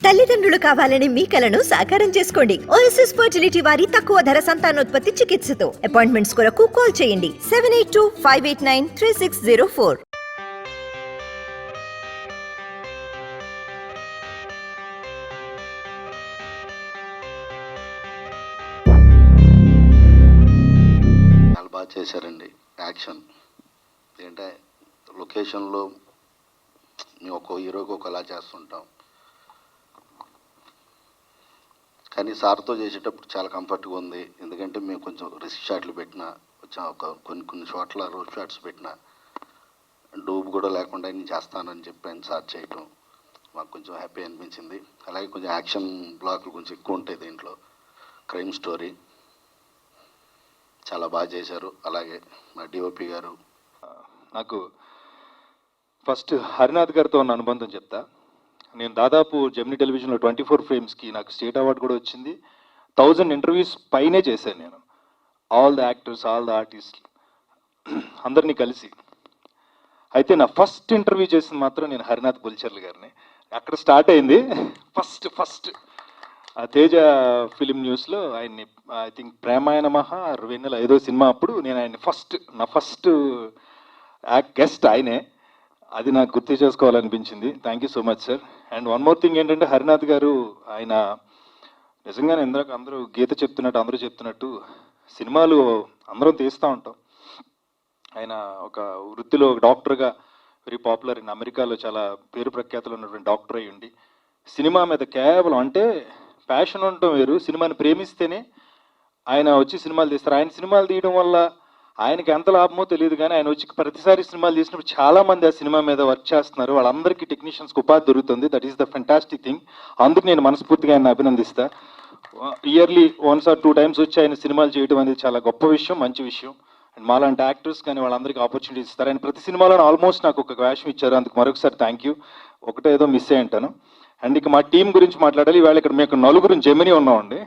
తల్లిదండ్రులు కావాలని మీ కలను సాకారం చేసుకోండి. ఓఎస్ఎస్ ఫర్టిలిటీ వారి తక్కువ ధర సంతానోత్పత్తి చికిత్సతో అపాయింట్మెంట్స్ కొరకు కాల్ చేయండి 7825893604. చాలా బాగా చేశారండి. యాక్షన్ ఏంటంటే లొకేషన్లో మేము ఒక్కో హీరోకి ఒకలా చేస్తుంటాం, కానీ సార్తో చేసేటప్పుడు చాలా కంఫర్ట్గా ఉంది. ఎందుకంటే మేము కొంచెం రిస్క్ షాట్లు పెట్టినా, కొంచెం కొన్ని చోట్ల రోడ్ షాట్స్ పెట్టినా డూబ్ కూడా లేకుండా నేను చేస్తానని చెప్పాను సార్ చేయటం మాకు కొంచెం హ్యాపీ అనిపించింది. అలాగే కొంచెం యాక్షన్ బ్లాక్లు కొంచెం ఎక్కువ ఉంటాయి దీంట్లో. క్రైమ్ స్టోరీ చాలా బాగా చేశారు. అలాగే మా డిఓపి గారు. నాకు ఫస్ట్ హరినాథ్ గారితో ఉన్న అనుబంధం చెప్తా. నేను దాదాపు జెమినీ టెలివిజన్లో 24 ఫ్రేమ్స్కి నాకు స్టేట్ అవార్డు కూడా వచ్చింది. 1000 ఇంటర్వ్యూస్ పైనే చేశాను నేను. All the actors, all the artist అందరినీ కలిసి. అయితే నా ఫస్ట్ ఇంటర్వ్యూ చేసింది మాత్రం నేను హరినాథ్ బుల్చర్ల గారిని. అక్కడ స్టార్ట్ అయింది. ఫస్ట్ తేజ ఫిలిం న్యూస్లో ఆయన్ని ఐ థింక్ ప్రేమాయణ మహా 2005 సినిమా అప్పుడు నేను ఆయన్ని నా ఫస్ట్ గెస్ట్ ఆయనే. అది నాకు గుర్తు చేసుకోవాలనిపించింది. Thank you so much sir. And one more thing ఏంటంటే హరినాథ్ గారు ఆయన నిజంగానే ఇందాక అందరూ గీత చెప్తున్నట్టు అందరూ చెప్తున్నట్టు సినిమాలు అందరం తీస్తూ ఉంటాం. ఆయన ఒక వృత్తిలో ఒక డాక్టర్గా వెరీ పాపులర్ ఇన్ అమెరికాలో చాలా పేరు ప్రఖ్యాతులు ఉన్నటువంటి డాక్టర్ అయ్యి ఉండి సినిమా మీద కేవలం అంటే ప్యాషన్ ఉండటం వేరు, సినిమాని ప్రేమిస్తేనే ఆయన వచ్చి సినిమాలు తీస్తారు. ఆయన సినిమాలు తీయడం వల్ల ఆయనకి ఎంత లాభమో తెలియదు, కానీ ఆయన వచ్చి ప్రతిసారి సినిమాలు తీసినప్పుడు చాలామంది ఆ సినిమా మీద వర్క్ చేస్తున్నారు. వాళ్ళందరికీ టెక్నీషియన్స్కి ఉపాధి దొరుకుతుంది. That is the fantastic thing. అందుకు నేను మనస్ఫూర్తిగా ఆయన అభినందిస్తా. ఇయర్లీ 1 or 2 times వచ్చి ఆయన సినిమాలు చేయడం అనేది చాలా గొప్ప విషయం, మంచి విషయం. అండ్ మాలాంటి యాక్టర్స్ కానీ వాళ్ళందరికీ ఆపర్చునిటీస్ ఇస్తారు. ఆయన ప్రతి సినిమాలో ఆల్మోస్ట్ నాకు ఒక వేషం ఇచ్చారు. అందుకు మరొకసారి థ్యాంక్ యూ. ఒకటే ఏదో మిస్ అయ్యి ఉంటాను. అండ్ ఇక మా టీం గురించి మాట్లాడాలి. ఇవాళ ఇక్కడ మీకు 4 జెమినీ ఉన్నామండి.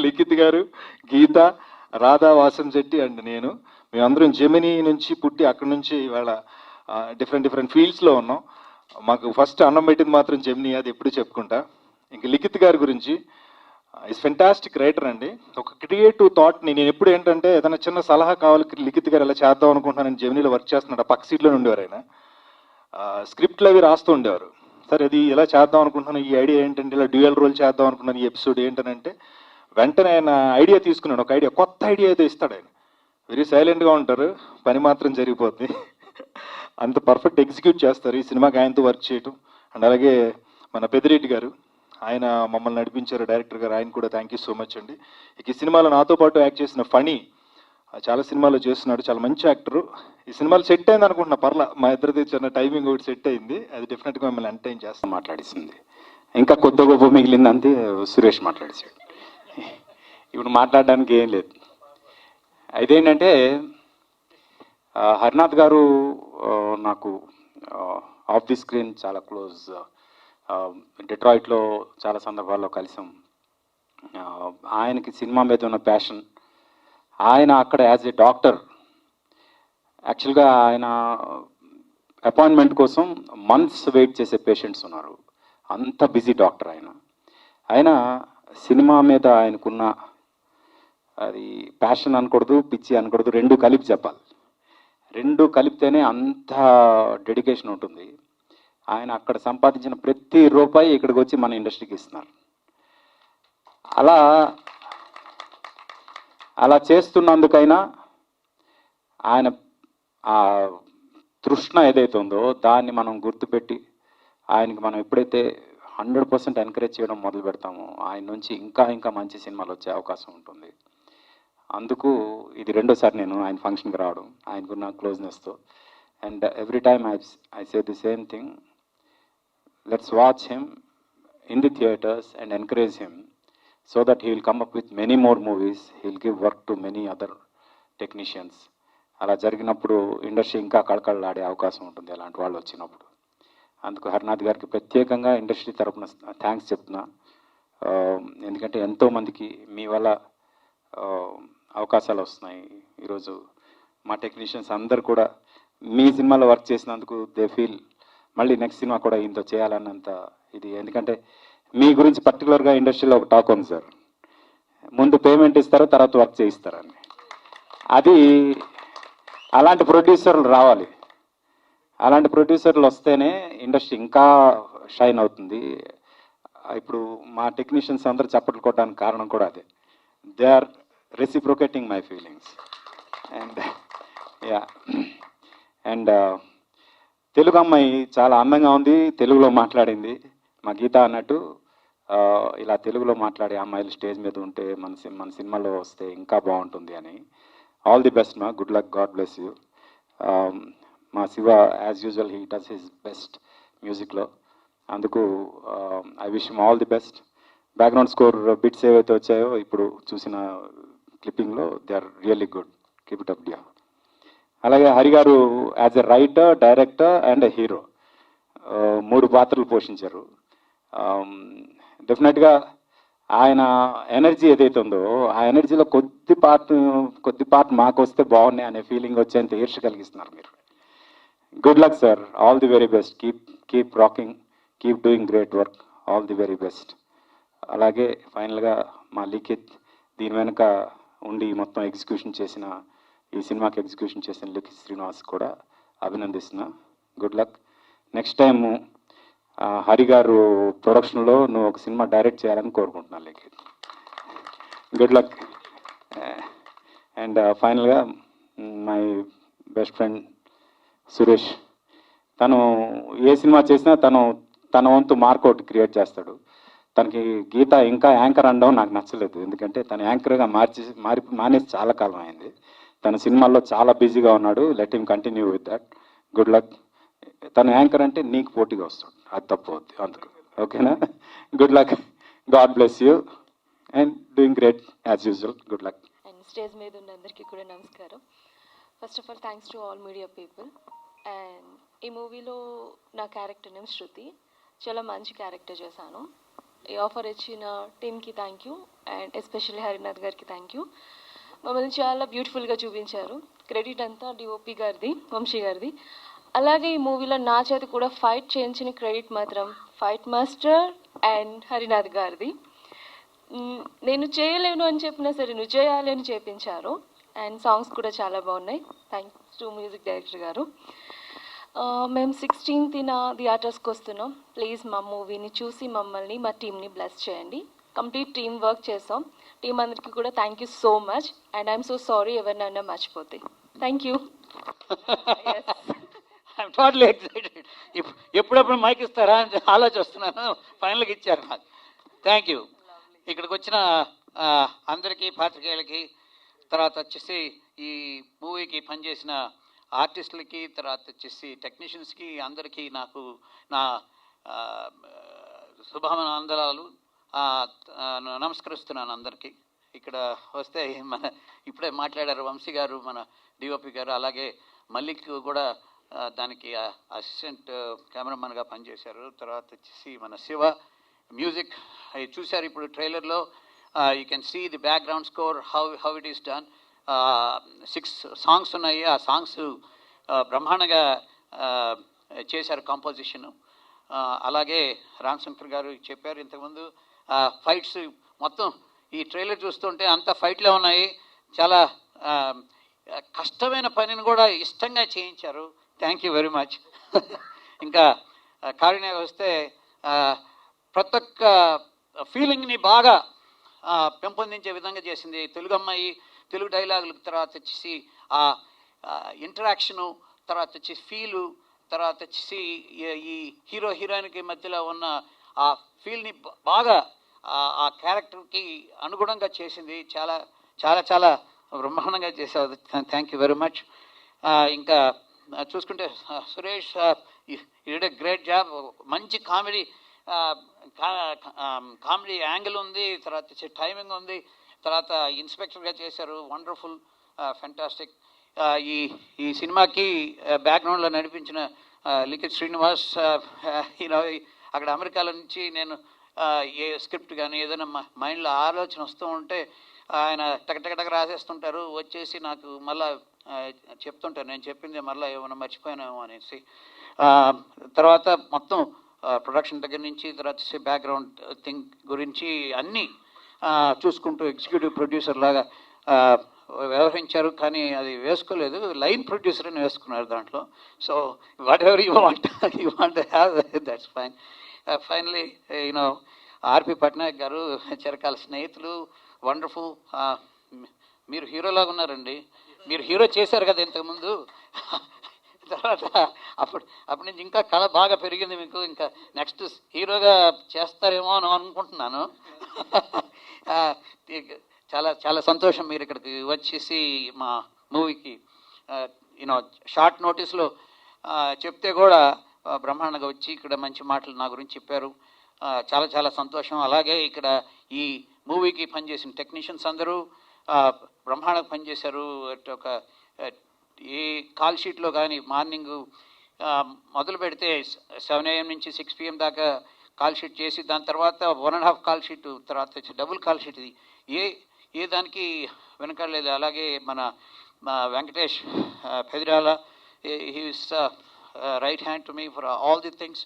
లిఖిత్ గారు, గీత, రాధా, వాసన్ శెట్టి అండ్ నేను. మేమందరం జెమినీ నుంచి పుట్టి అక్కడి నుంచి ఇవాళ డిఫరెంట్ ఫీల్డ్స్లో ఉన్నాం. మాకు ఫస్ట్ అన్నం పెట్టింది మాత్రం జెమినీ, అది ఎప్పుడు చెప్పుకుంటా. ఇంక లిఖిత్ గారి గురించి ఈజ్ ఫెంటాస్టిక్ రైటర్ అండి. ఒక క్రియేటివ్ థాట్ని నేను ఎప్పుడు ఏంటంటే ఏదైనా చిన్న సలహా కావాలి లిఖిత్ గారు ఎలా చేద్దాం అనుకుంటున్నాను. జెమినీలో వర్క్ చేస్తున్నాడు. ఆ పక్క సీట్లో ఉండేవారు ఆయన. స్క్రిప్ట్లు అవి రాస్తూ ఉండేవారు. సరే అది ఎలా చేద్దాం అనుకుంటున్నాను, ఈ ఐడియా ఏంటంటే ఇలా డ్యూయల్ రోల్ చేద్దాం అనుకున్నాను, ఈ ఎపిసోడ్ ఏంటనంటే వెంటనే ఆయన ఐడియా తీసుకున్నాడు. ఒక ఐడియా, కొత్త ఐడియా ఏదో ఇస్తాడు ఆయన. వెరీ సైలెంట్గా ఉంటారు, పని మాత్రం జరిగిపోద్ది. అంత పర్ఫెక్ట్ ఎగ్జిక్యూట్ చేస్తారు. ఈ సినిమాకి ఆయనతో వర్క్ చేయటం. అండ్ అలాగే మన పెద్దిరెడ్డి గారు, ఆయన మమ్మల్ని నడిపించారు, డైరెక్టర్ గారు. ఆయన కూడా థ్యాంక్ యూ సో మచ్ అండి. ఇక ఈ సినిమాలో నాతో పాటు యాక్ట్ చేసిన ఫణి చాలా సినిమాలో చేస్తున్నాడు, చాలా మంచి యాక్టరు. ఈ సినిమాలో సెట్ అయింది అనుకుంటున్నా, పర్లా మా ఇద్దరిది చిన్న టైమింగ్ ఒకటి సెట్ అయింది. అది డెఫినెట్గా మిమ్మల్ని ఎంటర్టైన్ చేస్తాం. మాట్లాడిస్తుంది. ఇంకా కొత్త గొప్ప మిగిలింది అంతే సురేష్ మాట్లాడేసాడు. ఇప్పుడు మాట్లాడడానికి ఏం లేదు. అయితే ఏంటంటే హరినాథ్ గారు నాకు ఆఫ్ ది స్క్రీన్ చాలా క్లోజ్. డెట్రాయిట్లో చాలా సందర్భాల్లో కలిసాం. ఆయనకి సినిమా మీద ఉన్న ప్యాషన్, ఆయన అక్కడ యాజ్ ఏ డాక్టర్ యాక్చువల్గా ఆయన అపాయింట్మెంట్ కోసం మంత్స్ వెయిట్ చేసే పేషెంట్స్ ఉన్నారు. అంత బిజీ డాక్టర్ ఆయన. ఆయన సినిమా మీద ఆయనకున్న అది ప్యాషన్ అనకూడదు, పిచ్చి అనకూడదు, రెండు కలిపి చెప్పాలి. రెండు కలిపితేనే అంత డెడికేషన్ ఉంటుంది. ఆయన అక్కడ సంపాదించిన ప్రతి రూపాయి ఇక్కడికి వచ్చి మన ఇండస్ట్రీకి ఇస్తున్నారు. అలా చేస్తున్నందుకైనా ఆయన ఆ తృష్ణ ఏదైతే ఉందో దాన్ని మనం గుర్తుపెట్టి ఆయనకి మనం ఎప్పుడైతే 100% ఎంకరేజ్ చేయడం మొదలు పెడతామో ఆయన నుంచి ఇంకా మంచి సినిమాలు వచ్చే అవకాశం ఉంటుంది. అందుకు ఇది రెండోసారి నేను ఆయన ఫంక్షన్కి రావడం, ఆయనకున్న క్లోజ్నెస్తో. And every time I say the same thing, let's watch him in the theatres and encourage him so that he will come up with many more movies. He will give work to many other technicians. అలా జరిగినప్పుడు industry ఇంకా కళకళలాడే అవకాశం ఉంటుంది అలాంటి వాళ్ళు వచ్చినప్పుడు. అందుకు హరినాథ్ గారికి ప్రత్యేకంగా ఇండస్ట్రీ తరపున థ్యాంక్స్ చెప్తున్నా. ఎందుకంటే ఎంతోమందికి మీ వల్ల అవకాశాలు వస్తున్నాయి. ఈరోజు మా టెక్నీషియన్స్ అందరు కూడా మీ సినిమాలో వర్క్ చేసినందుకు దే ఫీల్ మళ్ళీ నెక్స్ట్ సినిమా కూడా ఈయనతో చేయాలన్నంత ఇది. ఎందుకంటే మీ గురించి పర్టికులర్గా ఇండస్ట్రీలో ఒక టాక్ ఉంది సార్, ముందు పేమెంట్ ఇస్తారు తర్వాత వర్క్ చేయిస్తారని. అది అలాంటి ప్రొడ్యూసర్లు రావాలి. అలాంటి ప్రొడ్యూసర్లు వస్తేనే ఇండస్ట్రీ ఇంకా షైన్ అవుతుంది. ఇప్పుడు మా టెక్నీషియన్స్ అందరూ చప్పట్లు కొట్టడానికి కారణం కూడా అదే. They are reciprocating my feelings. And yeah, and Telugu అమ్మాయి చాలా అందంగా ఉంది, తెలుగులో మాట్లాడింది. మా గీత అన్నట్టు ఇలా తెలుగులో మాట్లాడే అమ్మాయిలు స్టేజ్ మీద ఉంటే మన సినిమాలో వస్తే ఇంకా బాగుంటుంది అని. ఆల్ ది బెస్ట్ మా, good luck, god bless you. మా Shiva as usual he does his best మ్యూజిక్లో, అందుకు I wish him all the best. Background score bits ఏవైతే వచ్చాయో ఇప్పుడు చూసిన క్లిప్పింగ్లో they are really good, keep it up dear. అలాగే Hari garu as a writer, director and a hero 3 పాత్రలు పోషించారు. డెఫినెట్గా ఆయన ఎనర్జీ ఏదైతే ఉందో ఆ ఎనర్జీలో కొద్ది పార్ట్ మాకు వస్తే బాగున్నాయి అనే ఫీలింగ్ వచ్చేంత ఈర్ష్య కలిగిస్తున్నారు మీరు. Good luck sir, all the very best, keep rocking, keep doing great work, all the very best. అలాగే ఫైనల్గా మా లిఖిత్, దీని వెనుక ఉండి మొత్తం ఎగ్జిక్యూషన్ చేసిన, ఈ సినిమాకి ఎగ్జిక్యూషన్ చేసిన లిఖిత్ శ్రీనివాస్ కూడా అభినందిస్తున్నా. Good luck. Next time Hari garu ప్రొడక్షన్లో నువ్వు ఒక సినిమా డైరెక్ట్ చేయాలని కోరుకుంటున్నాను లిఖిత్. Good luck. అండ్ ఫైనల్గా మై బెస్ట్ ఫ్రెండ్ సురేష్, తను ఏ సినిమా చేసినా తన వంతు మార్కౌట్ క్రియేట్ చేస్తాడు. తనకి గీత ఇంకా యాంకర్ అనడం నాకు నచ్చలేదు, ఎందుకంటే తను యాంకర్గా మానేసి చాలా కాలం అయింది. తన సినిమాల్లో చాలా బిజీగా ఉన్నాడు. Let him continue with that. Good luck. తను యాంకర్ అంటే నీకు పోటీగా వస్తాడు, అది తప్పవుద్ది, అందుకు ఓకేనా. Good luck, god bless you and doing great as usual. Good luck. And stage మీద ఉన్న అందరికీ కూడా నమస్కారం. First of all thanks to all media people. And ఈ మూవీలో నా క్యారెక్టర్ నేమ్ శృతి, చాలా మంచి క్యారెక్టర్ చేశాను. ఈ ఆఫర్ ఇచ్చిన టీమ్కి thank you and especially Harinath గారికి థ్యాంక్ యూ. మమ్మల్ని చాలా బ్యూటిఫుల్గా చూపించారు. క్రెడిట్ అంతా డిఓపి గారిది, వంశీ గారిది. అలాగే ఈ మూవీలో నా చేత కూడా ఫైట్ చేయించిన క్రెడిట్ మాత్రం ఫైట్ మాస్టర్ అండ్ హరినాథ్ గారిది. నేను చేయలేను అని చెప్పినా సరే నువ్వు చేయాలి అని చేయించారు. అండ్ సాంగ్స్ కూడా చాలా బాగున్నాయి. థ్యాంక్స్ టు మ్యూజిక్ డైరెక్టర్ గారు. మేము 16th థియేటర్స్కి వస్తున్నాం. ప్లీజ్ మా మూవీని చూసి మమ్మల్ని, మా టీమ్ని బ్లెస్ చేయండి. కంప్లీట్ టీమ్ వర్క్ చేసాం. టీం అందరికీ కూడా thank you so much. And I'm so sorry ఎవరినైనా మర్చిపోతే. Thank you. I'm totally excited. ఎప్పుడప్పుడు మైక్ ఇస్తారా అని ఆలోచిస్తున్నాను, ఫైనల్గా ఇచ్చారు నాకు. Thank you. ఇక్కడికి వచ్చిన అందరికీ, పాత్రికేయులకి, తర్వాత వచ్చేసి ఈ మూవీకి పనిచేసిన ఆర్టిస్టులకి, తర్వాత వచ్చేసి టెక్నీషియన్స్కి, అందరికీ నాకు నా శుభానందనాలు నమస్కరిస్తున్నాను అందరికీ. ఇక్కడ వస్తే ఇప్పుడే మాట్లాడారు వంశీ గారు, మన డిఓపి గారు, అలాగే మల్లిక్ కూడా దానికి అసిస్టెంట్ కెమెరామెన్గా పనిచేశారు. తర్వాత వచ్చేసి మన శివ మ్యూజిక్ అవి చూశారు ఇప్పుడు ట్రైలర్లో. You can see the background score, how it is done. 6 songs ఉన్నాయి. ఆ సాంగ్స్ బ్రహ్మాండంగా చేశారు కాంపోజిషన్. అలాగే రామ్ శంకర్ గారు చెప్పారు ఇంతకుముందు, ఫైట్స్ మొత్తం ఈ ట్రైలర్ చూస్తుంటే అంత ఫైట్లే ఉన్నాయి. చాలా కష్టమైన పనిని కూడా ఇష్టంగా చేయించారు. Thank you very much. ఇంకా కారుణ్య వస్తే ప్రతి ఒక్క ఫీలింగ్ని బాగా పెంపొందించే విధంగా చేసింది. తెలుగు అమ్మాయి, తెలుగు డైలాగులు, తర్వాత వచ్చేసి ఆ ఇంటరాక్షను, తర్వాత వచ్చేసి ఫీలు, తర్వాత వచ్చేసి ఈ హీరో హీరోయిన్కి మధ్యలో ఉన్న ఆ ఫీల్ని బాగా ఆ క్యారెక్టర్కి అనుగుణంగా చేసింది. చాలా చాలా చాలా బ్రహ్మాండంగా చేసావు. Thank you very much. ఇంకా చూసుకుంటే Suresh, you did a great job. మంచి కామెడీ యాంగిల్ ఉంది, తర్వాత వచ్చి టైమింగ్ ఉంది, తర్వాత ఇన్స్పెక్టర్గా చేశారు. Wonderful, fantastic. ఈ సినిమాకి బ్యాక్గ్రౌండ్లో నడిపించిన లిఖిత్ శ్రీనివాస్, అక్కడ అమెరికాలో నుంచి నేను ఏ స్క్రిప్ట్ కానీ ఏదైనా మైండ్లో ఆలోచన వస్తూ ఉంటే ఆయన టకటక రాసేస్తుంటారు. వచ్చేసి నాకు మళ్ళీ చెప్తుంటారు, నేను చెప్పింది మళ్ళీ ఏమైనా మర్చిపోయానేమో అనేసి. తర్వాత మొత్తం ప్రొడక్షన్ దగ్గర నుంచి తర్వాత బ్యాక్గ్రౌండ్ థింగ్ గురించి అన్నీ చూసుకుంటూ ఎగ్జిక్యూటివ్ ప్రొడ్యూసర్ లాగా వ్యవహరించారు. కానీ అది వేసుకోలేదు, లైన్ ప్రొడ్యూసర్ అని వేసుకున్నారు దాంట్లో. So whatever you want have that's fine. Finally you know RP Patnaik గారు చిరకాల స్నేహితులు, వండర్ఫుల్. మీరు హీరోలాగా ఉన్నారండి. మీరు హీరో చేశారు కదా ఇంతకుముందు. తర్వాత అప్పటి నుంచి ఇంకా కళ బాగా పెరిగింది మీకు. ఇంకా నెక్స్ట్ హీరోగా చేస్తారేమో అని అనుకుంటున్నాను. చాలా చాలా సంతోషం మీరు ఇక్కడికి వచ్చేసి మా మూవీకి యూనో షార్ట్ నోటీస్లో చెప్తే కూడా బ్రహ్మాండంగా వచ్చి ఇక్కడ మంచి మాటలు నా గురించి చెప్పారు. చాలా చాలా సంతోషం. అలాగే ఇక్కడ ఈ మూవీకి పనిచేసిన టెక్నీషియన్స్ అందరూ బ్రహ్మాండంగా పనిచేశారు. ఒక ఏ కాల్ షీట్లో కానీ మార్నింగ్ మొదలు పెడితే 7 AM నుంచి 6 PM దాకా కాల్ షీట్ చేసి దాని తర్వాత 1.5 కాల్ షీట్, తర్వాత డబుల్ కాల్ షీట్. ఇది ఏ దానికి వెనకాడలేదు. అలాగే మన Venkatesh Pedirala, he's right hand to me for all the things.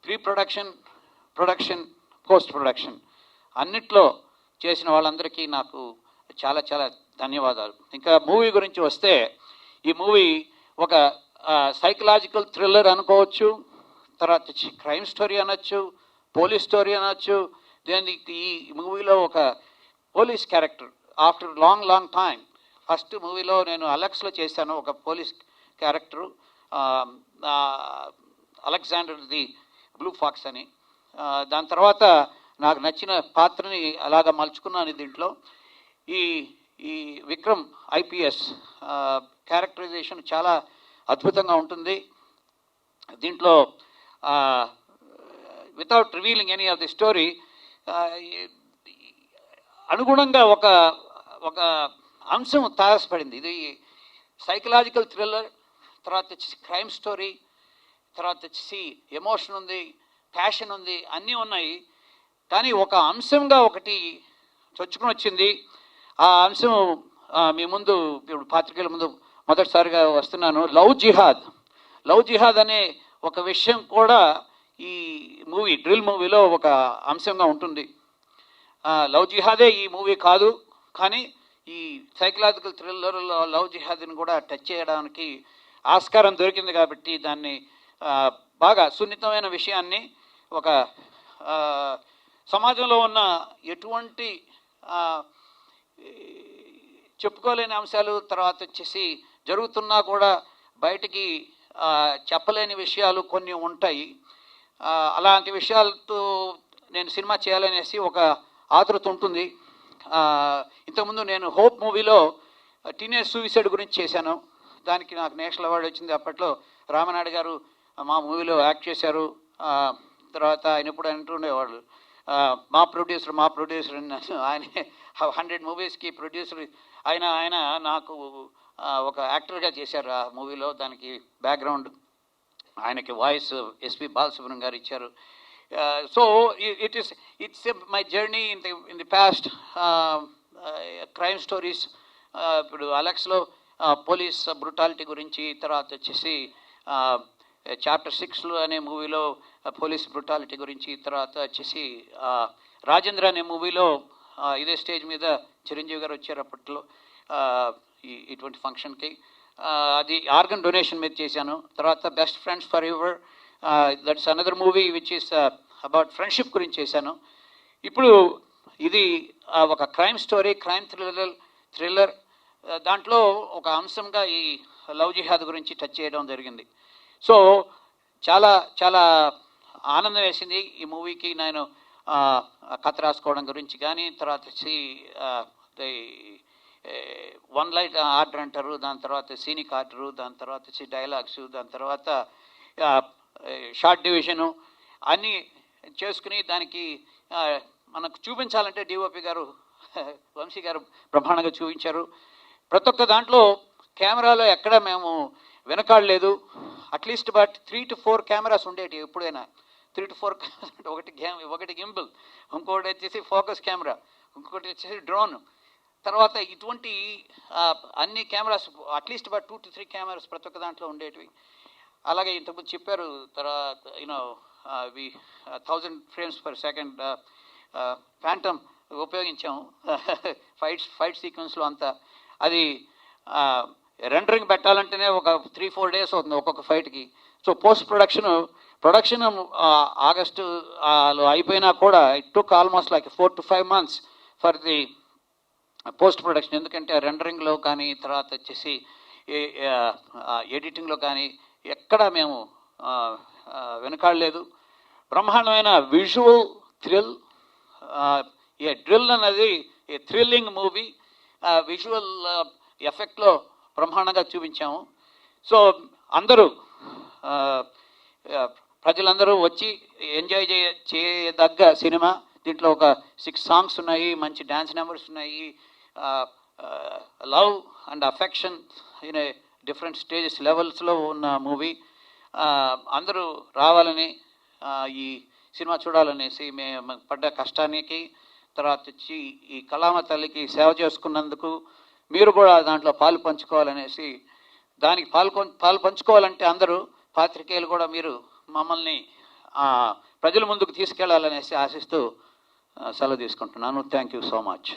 Pre production, production, post production అన్నిట్లో చేసిన వాళ్ళందరికీ నాకు చాలా చాలా ధన్యవాదాలు. ఇంకా మూవీ గురించి వస్తే ఈ మూవీ ఒక సైకలాజికల్ థ్రిల్లర్ అనుకోవచ్చు, తర్వాత క్రైమ్ స్టోరీ అనొచ్చు, పోలీస్ స్టోరీ అనొచ్చు. దీనికి ఈ మూవీలో ఒక police character after long time. First మూవీలో నేను అలెక్స్లో చేశాను ఒక police character, Alexander the Blue Fox అని. దాని తర్వాత నాకు నచ్చిన పాత్రని అలాగా మలుచుకున్నాను దీంట్లో. ఈ విక్రమ్ IPS క్యారెక్టరైజేషన్ చాలా అద్భుతంగా ఉంటుంది దీంట్లో. Without revealing any of the story, అనుగుణంగా ఒక అంశం తారసపడింది. ఇది సైకలాజికల్ థ్రిల్లర్, తర్వాత వచ్చేసి క్రైమ్ స్టోరీ, తర్వాత వచ్చేసి ఎమోషన్ ఉంది, ప్యాషన్ ఉంది, అన్నీ ఉన్నాయి. కానీ ఒక అంశంగా ఒకటి చొచ్చుకుని వచ్చింది. ఆ అంశం మీ ముందు ఇప్పుడు పాత్రికేయుల ముందు మొదటిసారిగా వస్తున్నాను. లవ్ జిహాద్ అనే ఒక విషయం కూడా ఈ మూవీ డ్రిల్ మూవీలో ఒక అంశంగా ఉంటుంది. లవ్ జిహాదే ఈ మూవీ కాదు, కానీ ఈ సైకలాజికల్ థ్రిల్లర్లో లవ్ జిహాద్ని కూడా టచ్ చేయడానికి ఆస్కారం దొరికింది. కాబట్టి దాన్ని బాగా సున్నితమైన విషయాన్ని ఒక సమాజంలో ఉన్న ఎటువంటి చెప్పుకోలేని అంశాలు, తర్వాత వచ్చేసి జరుగుతున్నా కూడా బయటికి చెప్పలేని విషయాలు కొన్ని ఉంటాయి. అలాంటి విషయాలతో నేను సినిమా చేయాలనేసి ఒక ఆతృత ఉంటుంది. ఇంతకుముందు నేను హోప్ మూవీలో టీనేజ్ సూసైడ్ గురించి చేశాను. దానికి నాకు నేషనల్ అవార్డు వచ్చింది. అప్పట్లో రామనాయుడు గారు మా మూవీలో యాక్ట్ చేశారు. తర్వాత ఆయన ఎప్పుడు అంటుండేవాళ్ళు, మా ప్రొడ్యూసర్ ఆయన 100 మూవీస్కి ప్రొడ్యూసర్. ఆయన నాకు ఒక యాక్టర్గా చేశారు ఆ మూవీలో. దానికి బ్యాక్గ్రౌండ్ ఆయనకి వాయిస్ ఎస్పి బాలసుబ్రహ్మణ్యం గారు ఇచ్చారు. So it's my journey in the past. Crime stories, ఇప్పుడు అలెక్స్లో పోలీస్ బ్రుటాలిటీ గురించి, తర్వాత వచ్చేసి చాప్టర్ 6 అనే మూవీలో పోలీస్ బ్రుటాలిటీ గురించి, తర్వాత వచ్చేసి రాజేంద్ర అనే మూవీలో ఇదే స్టేజ్ మీద చిరంజీవి గారు వచ్చారు అప్పట్లో ఇటువంటి ఫంక్షన్కి. అది ఆర్గన్ డొనేషన్ మీద చేశాను. తర్వాత best friends for ever, that's another movie which is about friendship గురించి చేశాను. ఇప్పుడు ఇది ఒక క్రైమ్ స్టోరీ, క్రైమ్ థ్రిల్లర్. దాంట్లో ఒక అంశంగా ఈ లవ్ జిహాద్ గురించి టచ్ చేయడం జరిగింది. సో చాలా చాలా ఆనందం వేసింది ఈ మూవీకి. నేను కథ రాసుకోవడం గురించి కానీ, తర్వాత వచ్చి వన్ లైట్ ఆర్డర్ అంటారు, దాని తర్వాత సీనిక్ ఆర్డరు, దాని తర్వాత వచ్చి డైలాగ్స్, దాని తర్వాత షార్ట్ డివిజను అన్నీ చేసుకుని దానికి మనకు చూపించాలంటే డిఓపి గారు వంశీ గారు బ్రహ్మాండంగా చూపించారు. ప్రతి ఒక్క దాంట్లో కెమెరాలో ఎక్కడ మేము వెనకాడలేదు. అట్లీస్ట్ బట్ 3 to 4 కెమెరాస్ ఉండేవి ఎప్పుడైనా. 3 to 4 ఒకటి గింబుల్, ఇంకోటి వచ్చేసి ఫోకస్ కెమెరా, ఇంకోటి వచ్చేసి డ్రోన్. తర్వాత ఇటువంటి అన్ని cameras at least but 2 to 3 cameras ప్రతి ఒక్క దాంట్లో ఉండేటివి. అలాగే ఇంతకుముందు చెప్పారు తర్వాత you know we 1000 frames per second phantom ఉపయోగించాము ఫైట్ సీక్వెన్స్లో అంతా. అది రెండరింగ్ పెట్టాలంటేనే ఒక 3-4 days అవుతుంది ఒక్కొక్క ఫైట్కి. సో పోస్ట్ ప్రొడక్షన్ ఆగస్టులో అయిపోయినా కూడా it took almost like 4 to 5 months for the post production. ఎందుకంటే రెండరింగ్లో కానీ తర్వాత వచ్చేసి ఎడిటింగ్లో కానీ ఎక్కడ మేము వెనకాడలేదు. బ్రహ్మాండమైన విజువల్ థ్రిల్, ఏ డ్రిల్ అన్నది ఏ థ్రిల్లింగ్ మూవీ. విజువల్ ఎఫెక్ట్లో బ్రహ్మాండంగా చూపించాము. సో అందరూ ప్రజలందరూ వచ్చి ఎంజాయ్ చేయదగ్గ సినిమా. దీంట్లో ఒక 6 songs ఉన్నాయి, మంచి డ్యాన్స్ నెంబర్స్ ఉన్నాయి, love and affection in a different stages లెవెల్స్లో ఉన్న మూవీ. అందరూ రావాలని ఈ సినిమా చూడాలనేసి మేము పడ్డ కష్టానికి తర్వాత వచ్చి ఈ కళామ తల్లికి సేవ చేసుకున్నందుకు మీరు కూడా దాంట్లో పాలు పంచుకోవాలనేసి, దానికి పాలు పంచుకోవాలంటే అందరూ పాత్రికేయులు కూడా మీరు మమ్మల్ని ప్రజల ముందుకు తీసుకెళ్లాలనేసి ఆశిస్తూ సెలవు తీసుకుంటున్నాను. Thank you so much.